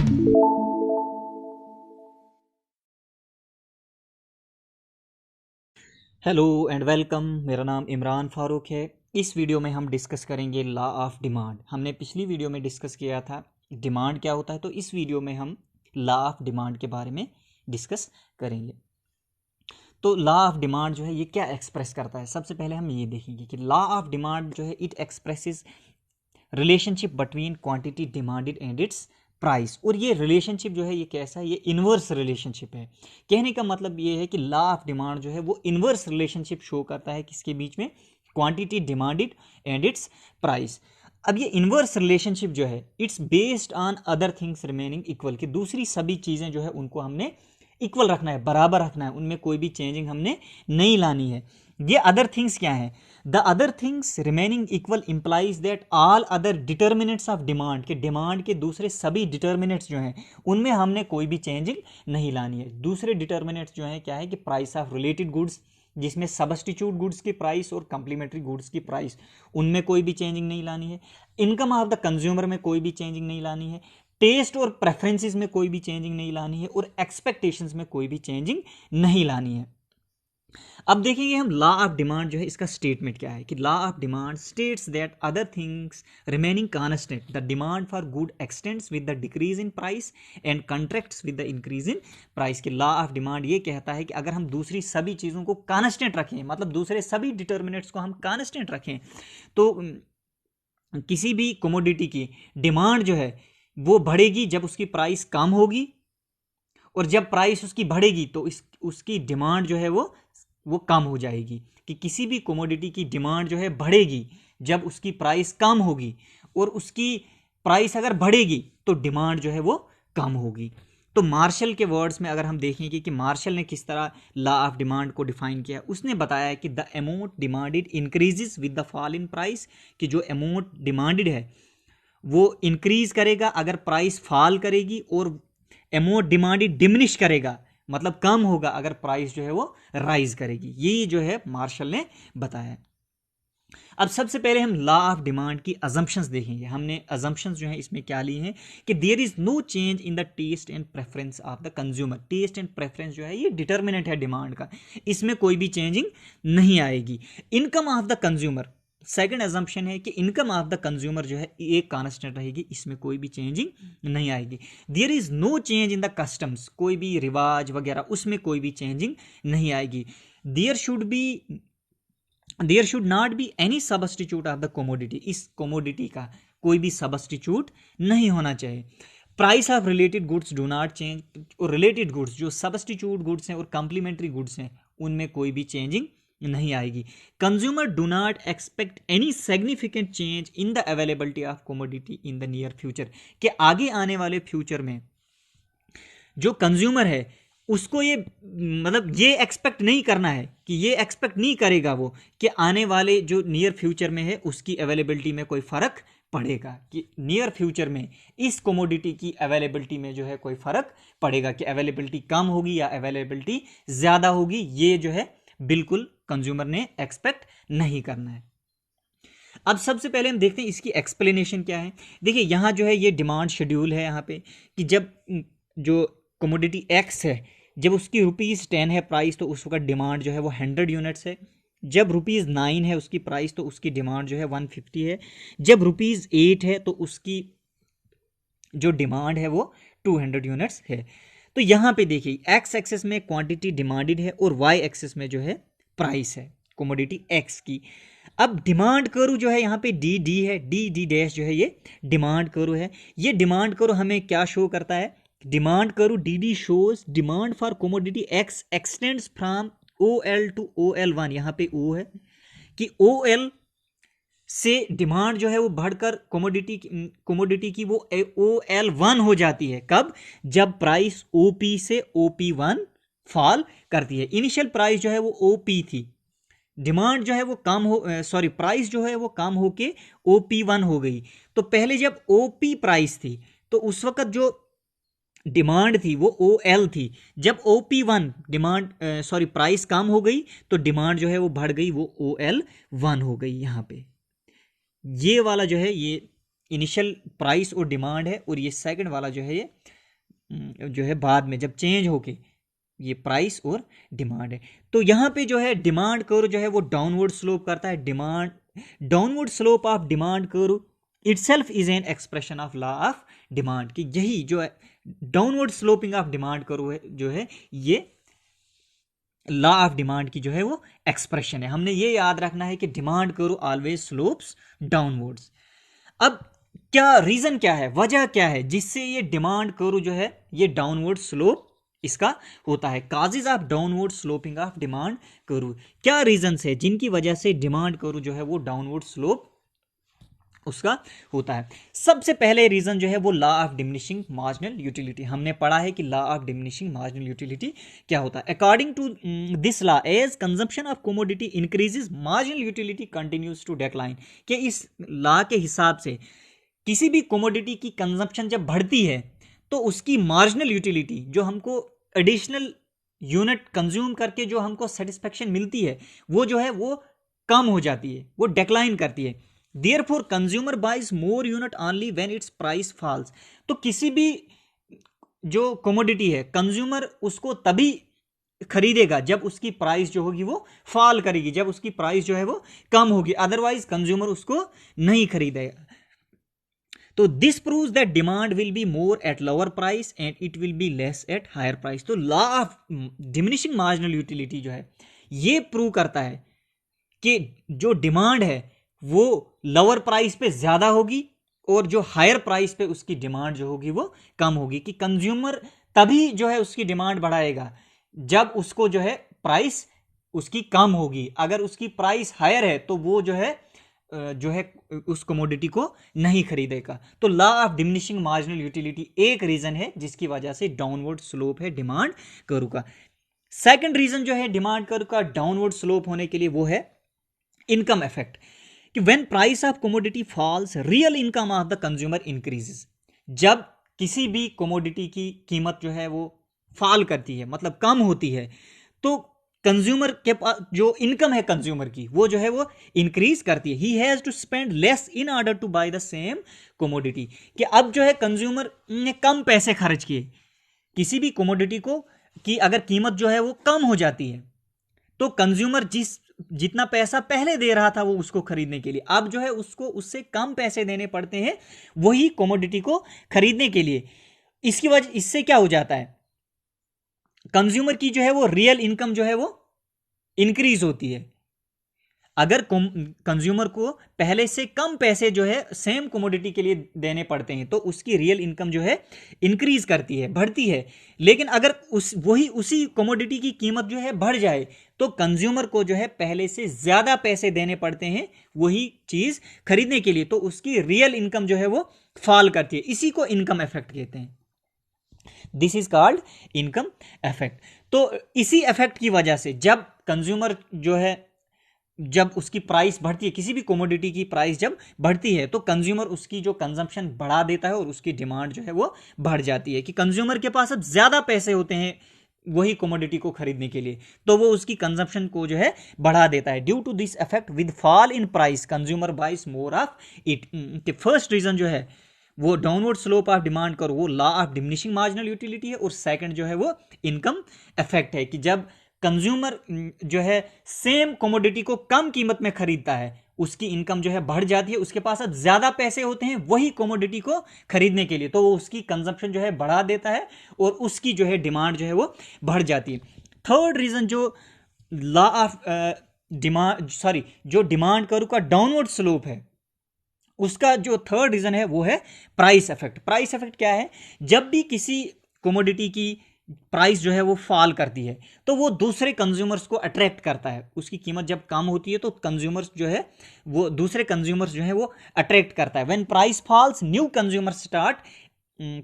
Hello and welcome. मेरा नाम इमरान फ़ारूक है। इस वीडियो में हम डिस्कस करेंगे लॉ ऑफ डिमांड। हमने पिछली वीडियो में डिस्कस किया था डिमांड क्या होता है, तो इस वीडियो में हम लॉ ऑफ डिमांड के बारे में डिस्कस करेंगे। तो लॉ ऑफ डिमांड जो है ये क्या एक्सप्रेस करता है, सबसे पहले हम ये देखेंगे कि लॉ ऑफ डिमांड जो है it expresses relationship between quantity demanded and it's price. और ये रिलेशनशिप जो है ये कैसा है, ये इन्वर्स रिलेशनशिप है। कहने का मतलब ये है कि लॉ ऑफ डिमांड जो है वो इन्वर्स रिलेशनशिप शो करता है किसके बीच में, quantity demanded and it's price. अब ये इन्वर्स रिलेशनशिप जो है it's based on other things remaining equal, कि दूसरी सभी चीज़ें जो है उनको हमने इक्वल रखना है, बराबर रखना है, उनमें कोई भी चेंजिंग हमने नहीं लानी है। ये अदर थिंग्स क्या है, the other things remaining equal implies that all other determinants of demand, के डिमांड के दूसरे सभी डिटर्मिनेंट्स जो हैं उनमें हमने कोई भी चेंजिंग नहीं लानी है। दूसरे डिटर्मिनेंट्स जो हैं क्या है कि प्राइस ऑफ रिलेटेड गुड्स, जिसमें सब्स्टिट्यूट गुड्स की प्राइस और कंप्लीमेंट्री गुड्स की प्राइस, उनमें कोई भी चेंजिंग नहीं लानी है। इनकम ऑफ द कंज्यूमर में कोई भी चेंजिंग नहीं लानी है। टेस्ट और प्रेफरेंसेस में कोई भी चेंजिंग नहीं लानी है और एक्सपेक्टेशंस में कोई भी चेंजिंग नहीं लानी है। अब देखेंगे हम लॉ ऑफ डिमांड जो है इसका स्टेटमेंट क्या है, कि law of demand states that other things remaining constant the demand for good x tends with the decrease in price and contracts with the increase in price. के लॉ ऑफ डिमांड ये कहता है कि अगर हम दूसरी सभी चीज़ों को कांस्टेंट रखें, मतलब दूसरे सभी डिटर्मिनेंट्स को हम कांस्टेंट रखें, तो किसी भी कमोडिटी की डिमांड जो है वो बढ़ेगी जब उसकी प्राइस कम होगी, और जब प्राइस उसकी बढ़ेगी तो उसकी डिमांड जो है वो कम हो जाएगी। कि किसी भी कमोडिटी की डिमांड जो है बढ़ेगी जब उसकी प्राइस कम होगी, और उसकी प्राइस अगर बढ़ेगी तो डिमांड जो है वो कम होगी। तो मार्शल के वर्ड्स में अगर हम देखेंगे कि मार्शल ने किस तरह लॉ ऑफ डिमांड को डिफाइन किया, उसने बताया कि the amount demanded increases with the fall in price, कि जो अमाउंट डिमांडेड है वो इंक्रीज करेगा अगर प्राइस फॉल करेगी, और अमाउंट डिमांडेड डिमिनिश करेगा, मतलब कम होगा अगर प्राइस जो है वो राइज करेगी। ये जो है मार्शल ने बताया। अब सबसे पहले हम लॉ ऑफ डिमांड की अजम्पशंस देखेंगे। हमने अजम्पशंस जो है इसमें क्या ली हैं कि there is no change in the taste and preference of the consumer. Taste and preference जो है ये डिटर्मिनेंट है डिमांड का, इसमें कोई भी चेंजिंग नहीं आएगी। Income of the consumer, second assumption है कि इनकम ऑफ द कंज्यूमर जो है एक कांस्टेंट रहेगी, इसमें कोई भी चेंजिंग नहीं आएगी। There is no change in the customs, कोई भी रिवाज वगैरह उसमें कोई भी चेंजिंग नहीं आएगी। There should not be any substitute of the commodity, इस कोमोडिटी का कोई भी सबस्टिट्यूट नहीं होना चाहिए। Price of related goods do not change, और रिलेटेड गुड्स जो सबस्टिट्यूट गुड्स हैं और कॉम्प्लीमेंट्री गुड्स हैं उनमें कोई भी चेंजिंग नहीं आएगी। Consumer do not expect any significant change in the availability of commodity in the near future, के आगे आने वाले फ्यूचर में जो कंज्यूमर है उसको ये मतलब ये एक्सपेक्ट नहीं करना है, कि ये एक्सपेक्ट नहीं करेगा वो कि आने वाले जो नियर फ्यूचर में है उसकी अवेलेबिलिटी में कोई फ़र्क पड़ेगा, कि नियर फ्यूचर में इस कोमोडिटी की अवेलेबिलिटी में जो है कोई फ़र्क पड़ेगा, कि अवेलेबिलिटी कम होगी या अवेलेबिलिटी ज़्यादा होगी, ये जो है बिल्कुल कंज्यूमर ने एक्सपेक्ट नहीं करना है। अब सबसे पहले हम देखते हैं इसकी एक्सप्लेनेशन क्या है। देखिए यहाँ जो है ये डिमांड शेड्यूल है यहाँ पे, कि जब जो कमोडिटी एक्स है जब उसकी ₹10 है प्राइस, तो उस वक्त डिमांड जो है वो 100 यूनिट्स है। जब ₹9 है उसकी प्राइस, तो उसकी डिमांड जो है 150 है। जब ₹8 है तो उसकी जो डिमांड है वो 200 यूनिट्स है। तो यहाँ पे देखिए एक्स एक्सेस में क्वांटिटी डिमांडेड है और वाई एक्सेस में जो है प्राइस है कमोडिटी एक्स की। अब डिमांड करू जो है यहाँ पे डी है, डी डैश जो है ये डिमांड करू है। ये डिमांड करू हमें क्या शो करता है, demand curve D shows demand for commodity X extends from OL to OL1, यहाँ पे O है कि OL से डिमांड जो है वो बढ़कर कमोडिटी की वो OL1 हो जाती है। कब, जब प्राइस OP से OP1 फॉल करती है। इनिशियल प्राइस जो है वो OP थी, डिमांड जो है वो कम हो प्राइस जो है वो कम होके OP1 हो गई। तो पहले जब OP प्राइस थी तो उस वक्त जो डिमांड थी वो OL थी। जब OP1 डिमांड प्राइस कम हो गई तो डिमांड जो है वो बढ़ गई, वो OL1 हो गई। यहाँ पे ये वाला जो है ये इनिशियल प्राइस और डिमांड है, और ये सेकंड वाला जो है ये जो है बाद में जब चेंज होके ये प्राइस और डिमांड है। तो यहाँ पे जो है डिमांड कर्व जो है वो डाउनवर्ड स्लोप करता है। Demand downward slope of demand curve itself is an expression of law of demand, कि यही जो है downward sloping of demand curve है जो है ये लॉ ऑफ डिमांड की जो है वो एक्सप्रेशन है। हमने ये याद रखना है कि demand curve always slopes downwards. अब क्या रीजन क्या है, वजह क्या है जिससे ये डिमांड कर्व जो है ये डाउनवर्ड स्लोप इसका होता है? Causes of downward sloping of demand curve, क्या रीजंस है जिनकी वजह से डिमांड कर्व जो है वो डाउनवर्ड स्लोप उसका होता है? सबसे पहले रीजन जो है वो law of diminishing marginal utility. हमने पढ़ा है कि law of diminishing marginal utility क्या होता है। According to this law, as consumption of commodity increases marginal utility continues to decline, कि इस लॉ के हिसाब से किसी भी कमोडिटी की कंजम्पशन जब बढ़ती है तो उसकी मार्जिनल यूटिलिटी, जो हमको एडिशनल यूनिट कंज्यूम करके जो हमको सेटिस्फेक्शन मिलती है, वो जो है वो कम हो जाती है, वो डिक्लाइन करती है। Therefore, consumer buys more unit only when its price falls। तो किसी भी जो कमोडिटी है कंज्यूमर उसको तभी खरीदेगा जब उसकी प्राइस जो होगी वो फॉल करेगी, जब उसकी प्राइस जो है वो कम होगी, अदरवाइज कंज्यूमर उसको नहीं खरीदेगा। तो this proves that demand will be more at lower price and it will be less at higher price. तो law of diminishing marginal utility जो है ये प्रूव करता है कि जो डिमांड है वो लोअर प्राइस पे ज्यादा होगी और जो हायर प्राइस पे उसकी डिमांड जो होगी वो कम होगी, कि कंज्यूमर तभी जो है उसकी डिमांड बढ़ाएगा जब उसको जो है प्राइस उसकी कम होगी। अगर उसकी प्राइस हायर है तो वो जो है उस कमोडिटी को नहीं खरीदेगा। तो law of diminishing marginal utility एक रीजन है जिसकी वजह से डाउनवर्ड स्लोप है डिमांड कर्व का। सेकंड रीजन जो है डिमांड कर्व का डाउनवर्ड स्लोप होने के लिए वो है इनकम इफेक्ट, कि when price of commodity falls real income of the consumer increases. जब किसी भी कमोडिटी की कीमत जो है वो फॉल करती है, मतलब कम होती है, तो कंज्यूमर के पास जो इनकम है कंज्यूमर की वो जो है वो इंक्रीज करती है। He has to spend less in order to buy the same commodity, कि अब जो है कंज्यूमर ने कम पैसे खर्च किए किसी भी कमोडिटी को, कि अगर कीमत जो है वो कम हो जाती है तो कंज्यूमर जितना पैसा पहले दे रहा था वो उसको खरीदने के लिए, अब जो है उसको उससे कम पैसे देने पड़ते हैं वही कमोडिटी को खरीदने के लिए। इसकी वजह इससे क्या हो जाता है, कंज्यूमर की जो है वो रियल इनकम जो है वो इंक्रीज होती है। अगर कंज्यूमर को पहले से कम पैसे जो है सेम कमोडिटी के लिए देने पड़ते हैं तो उसकी रियल इनकम जो है इंक्रीज करती है, बढ़ती है। लेकिन अगर उसी कमोडिटी की कीमत जो है बढ़ जाए तो कंज्यूमर को जो है पहले से ज्यादा पैसे देने पड़ते हैं वही चीज खरीदने के लिए, तो उसकी रियल इनकम जो है वो फॉल करती है। इसी को इनकम इफेक्ट कहते हैं। This is called income effect. तो इसी इफेक्ट की वजह से जब कंज्यूमर जो है जब उसकी प्राइस बढ़ती है, किसी भी कमोडिटी की प्राइस जब बढ़ती है तो कंज्यूमर उसकी जो कंजम्पशन बढ़ा देता है और उसकी डिमांड जो है वो बढ़ जाती है, कि कंज्यूमर के पास अब ज्यादा पैसे होते हैं वही कमोडिटी को खरीदने के लिए, तो वो उसकी कंजम्पशन को जो है बढ़ा देता है। Due to this effect with fall in price consumer buys more of it. First reason जो है वो downward slope of demand curve वो law of diminishing marginal utility है, और सेकंड जो है वो इनकम इफेक्ट है, कि जब कंज्यूमर जो है सेम कमोडिटी को कम कीमत में खरीदता है उसकी इनकम जो है बढ़ जाती है, उसके पास अब ज्यादा पैसे होते हैं वही कमोडिटी को खरीदने के लिए, तो वो उसकी कंजम्पशन जो है बढ़ा देता है और उसकी जो है डिमांड जो है वो बढ़ जाती है। थर्ड रीजन जो लॉ ऑफ जो डिमांड कर्व का डाउनवर्ड स्लोप है उसका जो थर्ड रीजन है वो है प्राइस इफेक्ट। प्राइस इफेक्ट क्या है, जब भी किसी कमोडिटी की प्राइस जो है वो फॉल करती है तो वो दूसरे कंज्यूमर्स को अट्रैक्ट करता है। उसकी कीमत जब कम होती है तो कंज्यूमर्स जो है वो दूसरे कंज्यूमर्स जो है वो अट्रैक्ट करता है। When price falls new consumers start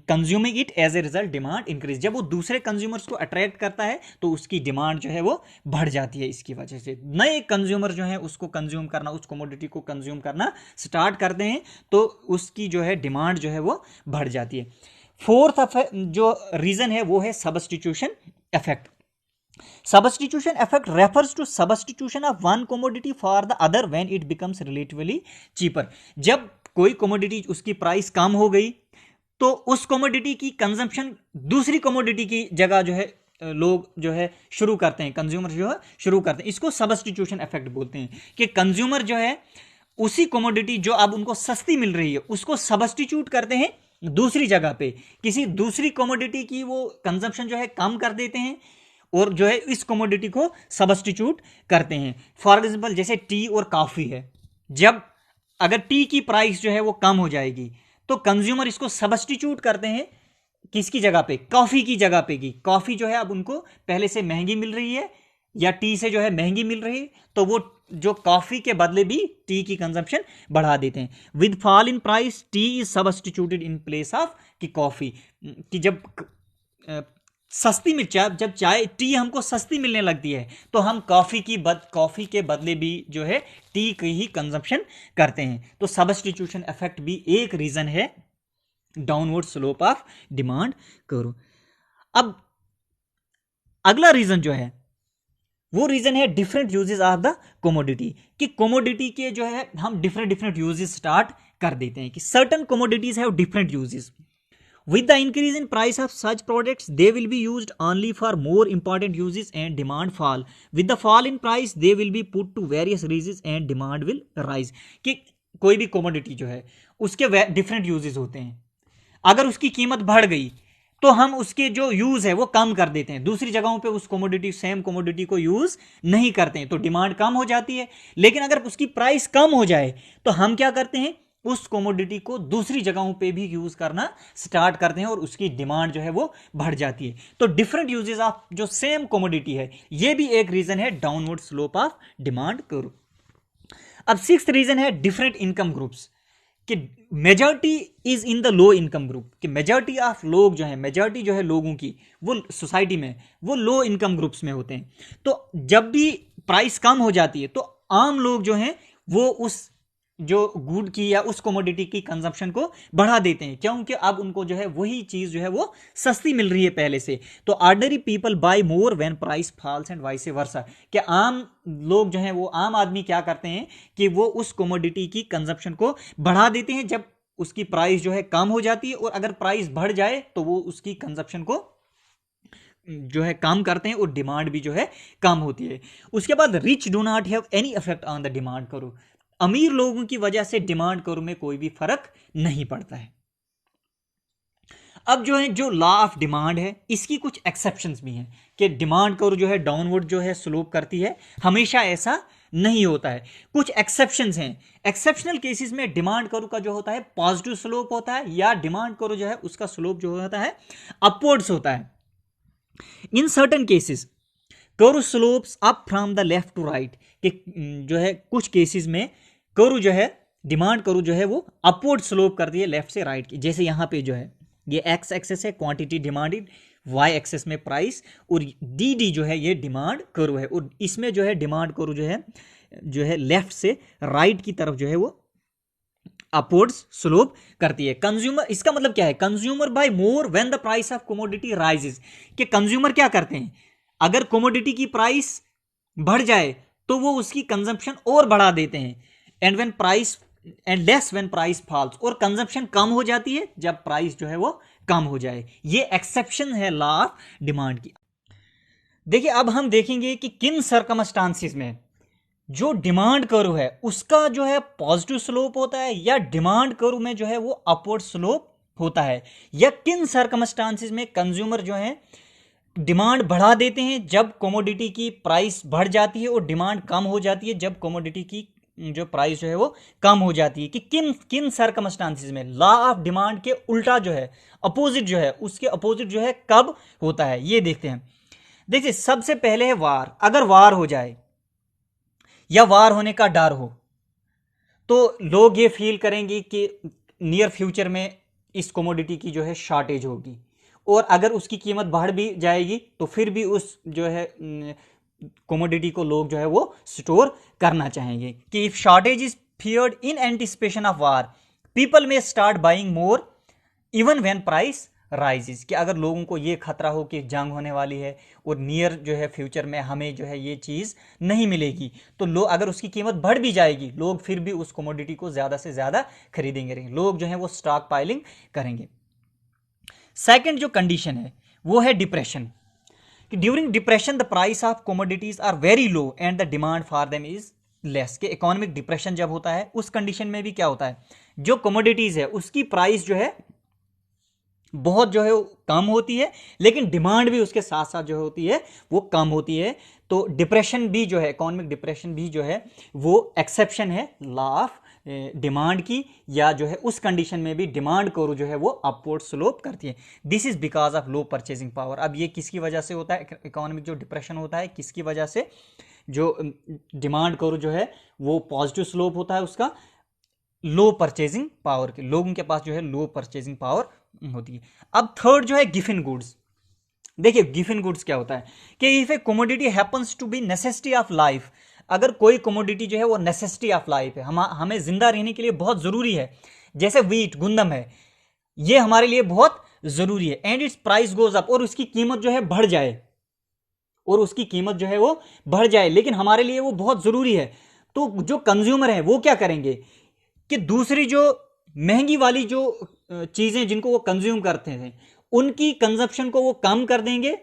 consuming it, as a result demand increase. जब वो दूसरे कंज्यूमर्स को अट्रैक्ट करता है तो उसकी डिमांड जो है वो बढ़ जाती है। इसकी वजह से नए कंज्यूमर जो है उसको कंज्यूम करना, उस कमोडिटी को कंज्यूम करना स्टार्ट करते हैं तो उसकी जो है डिमांड जो है वो बढ़ जाती है। फोर्थ जो रीजन है वो है substitution effect. Substitution effect refers to substitution of one commodity for the other when it becomes relatively cheaper. जब कोई कमोडिटी उसकी प्राइस कम हो गई तो उस कमोडिटी की कंजम्पशन दूसरी कमोडिटी की जगह जो है लोग जो है शुरू करते हैं, कंज्यूमर जो है शुरू करते हैं। इसको सब्स्टिट्यूशन इफेक्ट बोलते हैं कि कंज्यूमर जो है उसी कमोडिटी जो अब उनको सस्ती मिल रही है उसको सब्स्टिट्यूट करते हैं दूसरी जगह पे, किसी दूसरी कमोडिटी की वो कंजम्पशन जो है कम कर देते हैं और जो है इस कमोडिटी को सब्स्टिट्यूट करते हैं। फॉर एग्जांपल जैसे टी और कॉफी है, जब अगर टी की प्राइस जो है वो कम हो जाएगी तो कंज्यूमर इसको सब्स्टिट्यूट करते हैं किसकी जगह पे, कॉफी की जगह पे की। कॉफी जो है अब उनको पहले से महंगी मिल रही है या टी से जो है महंगी मिल रही है, तो वो जो कॉफी के बदले भी टी की कंजम्पशन बढ़ा देते हैं। With fall in price T is substituted in place of की कॉफी, कि जब सस्ती मिल जब चाय टी हमको सस्ती मिलने लगती है तो हम कॉफी के बदले भी जो है टी की ही कंजम्पशन करते हैं। तो सब्स्टिट्यूशन इफेक्ट भी एक रीजन है डाउनवर्ड स्लोप ऑफ डिमांड करो। अब अगला रीजन जो है वो रीजन है different uses of the commodity, कि कमोडिटी के जो है हम डिफरेंट यूजेस स्टार्ट कर देते हैं कि certain commodities have different uses. With the increase in price of such products, they will be used only for more important uses and demand fall. With the fall in price, they will be put to various uses and demand will rise. कि कोई भी commodity जो है उसके different uses होते हैं, अगर उसकी कीमत बढ़ गई तो हम उसके जो यूज है वो कम कर देते हैं, दूसरी जगहों पे उस कमोडिटी सेम कमोडिटी को यूज नहीं करते हैं, तो डिमांड कम हो जाती है। लेकिन अगर उसकी प्राइस कम हो जाए तो हम क्या करते हैं, उस कमोडिटी को दूसरी जगहों पे भी यूज करना स्टार्ट करते हैं और उसकी डिमांड जो है वो बढ़ जाती है। तो डिफरेंट यूजेस ऑफ जो सेम कमोडिटी है ये भी एक रीजन है downward slope of demand curve. अब सिक्स्थ रीजन है डिफरेंट इनकम ग्रुप्स, कि majority is in the low income group, कि मेजॉरिटी ऑफ लोग जो है, मेजॉरिटी जो है लोगों की वो सोसाइटी में वो लो इनकम ग्रुप्स में होते हैं। तो जब भी प्राइस कम हो जाती है तो आम लोग जो हैं वो उस जो गुड की या उस कमोडिटी की कंजम्पशन को बढ़ा देते हैं, क्योंकि अब उनको जो है वही चीज जो है वो सस्ती मिल रही है पहले से। तो ordinary people buy more when price falls and vice versa, कि आम लोग जो है वो आम आदमी क्या करते हैं कि वो उस कमोडिटी की कंजम्पशन को बढ़ा देते हैं जब उसकी प्राइस जो है कम हो जाती है, और अगर प्राइस बढ़ जाए तो वो उसकी कंजम्पशन को जो है कम करते हैं और डिमांड भी जो है कम होती है। उसके बाद rich do not have any effect on the demand करो, अमीर लोगों की वजह से डिमांड कर्व में कोई भी फर्क नहीं पड़ता है। अब जो है जो लॉ ऑफ डिमांड है इसकी कुछ एक्सेप्शंस भी हैं, कि डिमांड कर्व जो है डाउनवर्ड जो है स्लोप करती है, हमेशा ऐसा नहीं होता है, कुछ एक्सेप्शंस हैं। एक्सेप्शनल केसेस में डिमांड कर्व का जो होता है पॉजिटिव स्लोप होता है, या डिमांड कर्व जो है उसका स्लोप जो होता है अपवर्ड्स होता है। In certain cases curve slopes up from the left to right, कि जो है कुछ केसेस में कर्व जो है डिमांड कर्व जो है वो अपवर्ड स्लोप करती है लेफ्ट से राइट की। जैसे यहाँ पे जो है ये एक्स एक्सेस है क्वांटिटी डिमांडेड, वाई एक्सेस में प्राइस, और डी डी जो है ये डिमांड कर्व है, और इसमें जो है डिमांड कर्व जो है लेफ्ट से राइट की तरफ जो है वो अपवर्ड्स स्लोप करती है। कंज्यूमर, इसका मतलब क्या है, consumer buy more when the price of commodity rises, कि कंज्यूमर क्या करते हैं, अगर कमोडिटी की प्राइस बढ़ जाए तो वो उसकी कंजम्पशन और बढ़ा देते हैं, and when price and less when price false, और कंजम्पशन कम हो जाती है जब प्राइस जो है वो कम हो जाए। ये एक्सेप्शन है लॉ ऑफ डिमांड की। देखिए अब हम देखेंगे कि किन सर्कमस्टांसिस में जो डिमांड कर्व है उसका जो है पॉजिटिव स्लोप होता है, या डिमांड कर्व में जो है वो अपवर्ड स्लोप होता है, या किन सर्कमस्टांसिस में कंज्यूमर जो है डिमांड बढ़ा देते हैं जब कमोडिटी की प्राइस बढ़ जाती है, और डिमांड कम हो जाती है जब कमोडिटी की जो प्राइस जो है वो कम हो जाती है। कि किन किन सर्कमस्टांसिस में लॉ ऑफ डिमांड के उल्टा जो है अपोजिट जो है उसके अपोजिट जो है कब होता है, ये देखते हैं। देखिए सबसे पहले है वार। अगर वार हो जाए या वार होने का डर हो तो लोग ये फील करेंगे कि नियर फ्यूचर में इस कमोडिटी की जो है शॉर्टेज होगी, और अगर उसकी कीमत बढ़ भी जाएगी तो फिर भी उस जो है कमोडिटी को लोग जो है वो स्टोर करना चाहेंगे। कि if shortage is feared in anticipation of war people may start buying more even when price rises, कि अगर लोगों को ये खतरा हो कि जंग होने वाली है और नियर जो है फ्यूचर में हमें जो है ये चीज़ नहीं मिलेगी, तो लोग अगर उसकी कीमत बढ़ भी जाएगी लोग फिर भी उस कमोडिटी को ज़्यादा से ज़्यादा खरीदेंगे, लोग जो है वो स्टॉक पाइलिंग करेंगे। सेकंड जो कंडीशन है वो है डिप्रेशन, कि during depression the price of commodities are very low and the demand for them is less. के इकोनॉमिक डिप्रेशन जब होता है उस कंडीशन में भी क्या होता है, जो कमोडिटीज है उसकी प्राइस जो है बहुत जो है वो कम होती है, लेकिन डिमांड भी उसके साथ साथ जो होती है वो कम होती है। तो डिप्रेशन भी जो है, इकोनॉमिक डिप्रेशन भी जो है वो एक्सेप्शन है लॉ ऑफ डिमांड की, या जो है उस कंडीशन में भी डिमांड कर्व जो है वो अपवर्ड स्लोप करती है। This is because of low purchasing power. अब ये किसकी वजह से होता है, इकोनॉमिक जो डिप्रेशन होता है किसकी वजह से, जो डिमांड कर्व जो है वो पॉजिटिव स्लोप होता है उसका, लो परचेजिंग पावर के, लोगों के पास जो है लो परचेजिंग पावर होती है। अब थर्ड जो है गिवन गुड्स। देखिए गिवन गुड्स क्या होता है कि if a commodity happens to be necessity of life, अगर कोई कमोडिटी जो है वो नेसेसिटी ऑफ लाइफ है, हमें जिंदा रहने के लिए बहुत जरूरी है, जैसे वीट गुंदम है, ये हमारे लिए बहुत जरूरी है, and it's price goes up, और उसकी कीमत जो है बढ़ जाए, और उसकी कीमत जो है वो बढ़ जाए, लेकिन हमारे लिए वो बहुत जरूरी है, तो जो कंज्यूमर है वो क्या करेंगे कि दूसरी जो महंगी वाली जो चीजें जिनको वो कंज्यूम करते थे उनकी कंजप्शन को वो कम कर देंगे,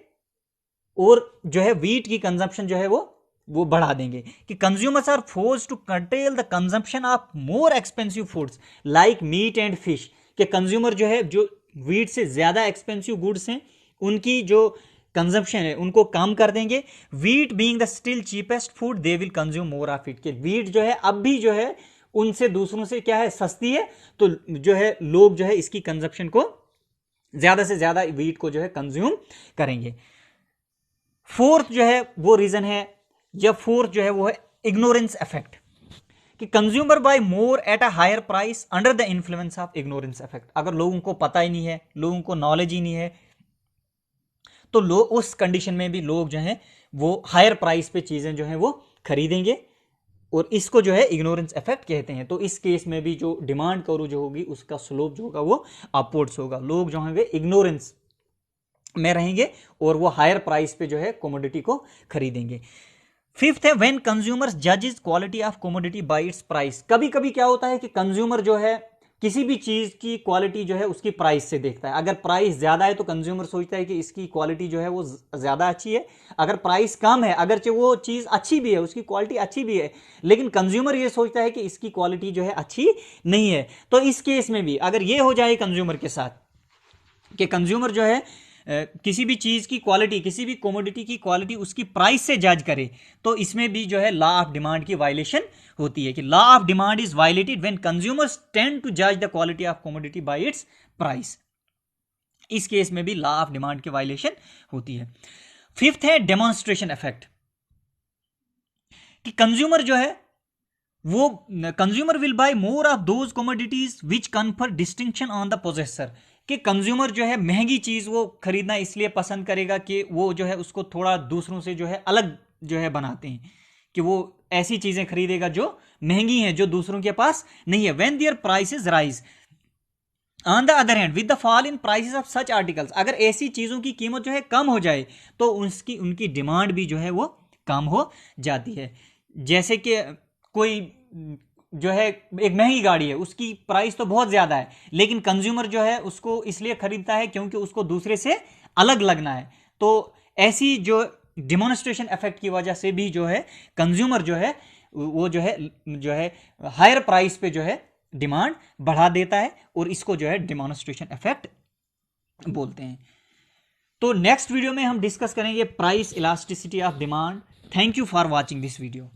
और जो है वीट की कंजप्शन जो है वो बढ़ा देंगे, कि consumers are forced to control the consumption of more expensive foods like meat and fish. के कंज्यूमर जो है जो वीट से ज्यादा एक्सपेंसिव गुड्स हैं उनकी जो कंजप्शन है उनको कम कर देंगे। Wheat being the still cheapest food they will consume more of it. के वीट जो है अब भी जो है उनसे दूसरों से क्या है सस्ती है, तो जो है लोग जो है इसकी कंजप्शन को ज्यादा से ज्यादा वीट को जो है कंज्यूम करेंगे। फोर्थ जो है वो रीजन है, या फोर्थ जो है वो है इग्नोरेंस इफेक्ट, कि consumer buy more at a higher price under the influence of ignorance effect. अगर लोगों को पता ही नहीं है, लोगों को नॉलेज ही नहीं है, तो लोग उस कंडीशन में भी लोग जो है वो हायर प्राइस पे चीजें जो है वो खरीदेंगे, और इसको जो है इग्नोरेंस इफेक्ट कहते हैं। तो इस केस में भी जो डिमांड कर्व जो होगी उसका स्लोप जो होगा वो अपवर्ड्स होगा, लोग जो होंगे इग्नोरेंस में रहेंगे और वो हायर प्राइस पे जो है कमोडिटी को खरीदेंगे। फिफ्थ है व्हेन कंज्यूमर्स जजेस quality of commodity by its price. कभी कभी क्या होता है कि कंज्यूमर जो है किसी भी चीज की क्वालिटी जो है उसकी प्राइस से देखता है। अगर प्राइस ज्यादा है तो कंज्यूमर सोचता है कि इसकी क्वालिटी जो है वो ज्यादा अच्छी है, अगर प्राइस कम है अगरचे वो चीज अच्छी भी है, उसकी क्वालिटी अच्छी भी है, लेकिन कंज्यूमर ये सोचता है कि इसकी क्वालिटी जो है अच्छी नहीं है। तो इस केस में भी अगर ये हो जाए कंज्यूमर के साथ कि कंज्यूमर जो है किसी भी चीज की क्वालिटी, किसी भी कमोडिटी की क्वालिटी उसकी प्राइस से जज करे, तो इसमें भी जो है लॉ ऑफ डिमांड की वायलेशन होती है, कि law of demand is violated when consumers tend to जज the quality of commodity by its price. इस केस में भी लॉ ऑफ डिमांड की वायलेशन होती है। फिफ्थ है डेमोन्स्ट्रेशन इफेक्ट, कि कंज्यूमर जो है वो consumer will buy more of those commodities which confer distinction on the possessor. कि कंज्यूमर जो है महंगी चीज वो खरीदना इसलिए पसंद करेगा कि वो जो है उसको थोड़ा दूसरों से जो है अलग जो है बनाते हैं, कि वो ऐसी चीजें खरीदेगा जो महंगी हैं, जो दूसरों के पास नहीं है। When their prices rise on the other hand with the fall in prices of such articles, अगर ऐसी चीजों की कीमत जो है कम हो जाए तो उनकी डिमांड भी जो है वो कम हो जाती है। जैसे कि कोई जो है एक महंगी गाड़ी है, उसकी प्राइस तो बहुत ज्यादा है, लेकिन कंज्यूमर जो है उसको इसलिए खरीदता है क्योंकि उसको दूसरे से अलग लगना है। तो ऐसी जो डिमॉन्स्ट्रेशन इफेक्ट की वजह से भी जो है कंज्यूमर जो है वो जो है हायर प्राइस पे जो है डिमांड बढ़ा देता है, और इसको जो है डिमॉन्स्ट्रेशन इफेक्ट बोलते हैं। तो नेक्स्ट वीडियो में हम डिस्कस करेंगे price elasticity of demand. Thank you for watching this video.